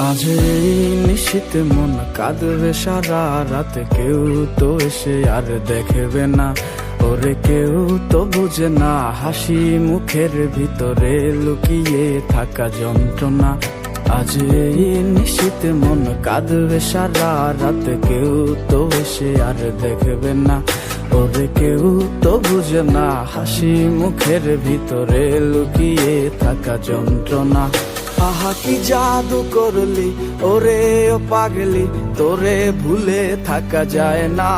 আজ এই নিশীতে মন কাঁদবে সারা রাত, কেউ তো এসে আর দেখবে না, ওরে কেউ তো বুঝে না হাসি মুখের ভিতরে লুকিয়ে থাকা যন্ত্রণা। আজ এই নিশীতে মন কাঁদবে সারা রাত, কেউ তো এসে আর দেখবে না, ওরে কেউ তো বুঝে না হাসি মুখের ভিতরে লুকিয়ে থাকা যন্ত্রণা। আহা কি জাদু করলি ওরে ও পাগলি, তোরে ভুলে থাকা যায় না।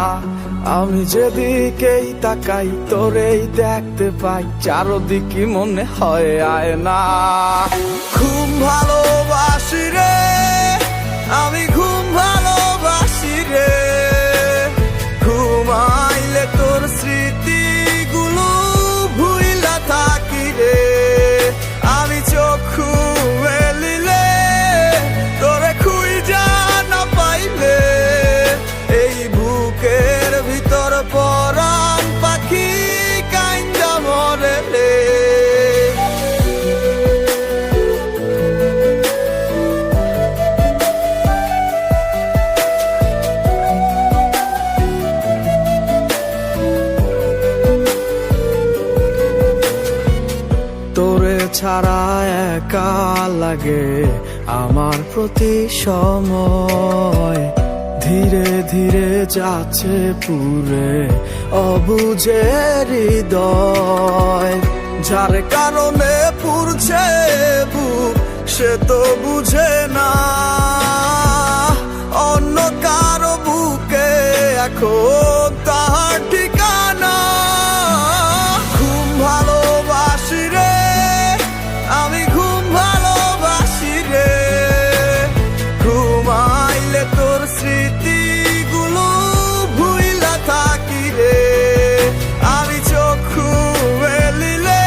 আমি যেদিকেই তাকাই তোরেই দেখতে পাই, চারদিকে মনে হয় আয় না। ঘুম ভালোবাসি রে আমি, ঘুম ভালোবাসি রে, ঘুমাইলে তোর স্মৃতিগুলো ভুইলা থাকি রে। আমি চক্ষু মেলিলে তোরে খুঁজা না পাইলে, এই বুকের ভিতর পরাণ পাখি কাইন্দা মরে রে। তোরে ছাড়া একা লাগে আমার প্রতি সময়, ধীরে ধীরে যাচ্ছে পুরে অবুঝে হৃদয়। যার কারণে পুরছে বুক সে তো বুঝে না, অন্য কারো বুকে এখন তাহার ঠিকানা। ঘুম ভালোবাসি রে আমি, ঘুম ভালোবাসি রে, ঘুমাইলে তোর স্মৃতিগুলো ভুইলা থাকি রে। আমি চক্ষু মেলিলে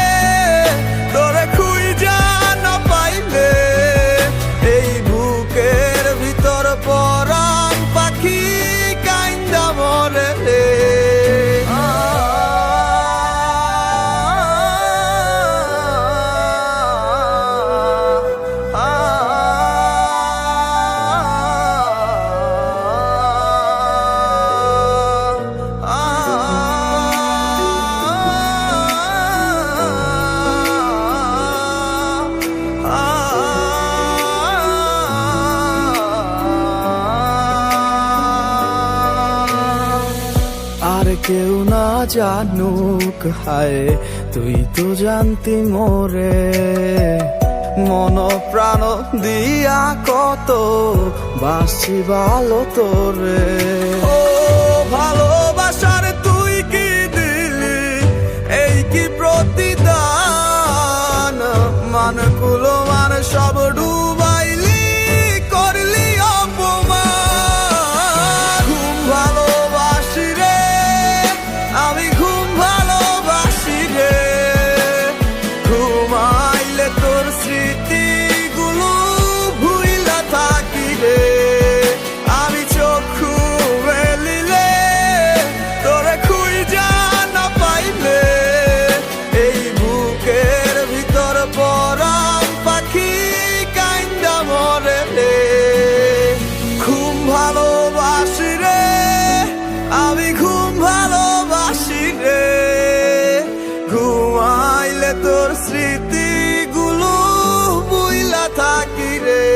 তোরে খুঁজা না পাইলে, এই বুকের ভিতর পরাণ পাখি কাইন্দা মরে রে। আর কেউ না জানুক হায় তুই তো জানতি মোরে, মন প্রাণ দিয়া কত বাসি ভালো তোরে। ও ভালোবাসার তুই কি দিলি এই কি প্রতিদান, মানগুলো মান সব ডুবাইলি করলি অপমান। ঘুম ভালোবাসি রে আমি, ঘুম ভালোবাসি রে, ঘুমাইলে তোর স্মৃতিগুলো ভুইলা থাকি রে। আমি চক্ষু মেলিলে তোরে খুঁজা না পাইলে, এই বুকের ভিতর পরাণ পাখি কাইন্দা মরে রে। ঘুম ভালোবাসি রে আমি, ঘুম ভালোবাসি রে, ঘুমাইলে তোর স্মৃতিগুলো ভুইলা থাকি রে।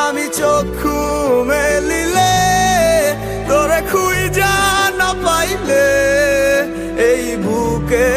আমি চক্ষু মেলিলে তোরে খুঁজা না পাইলে, এই বুকে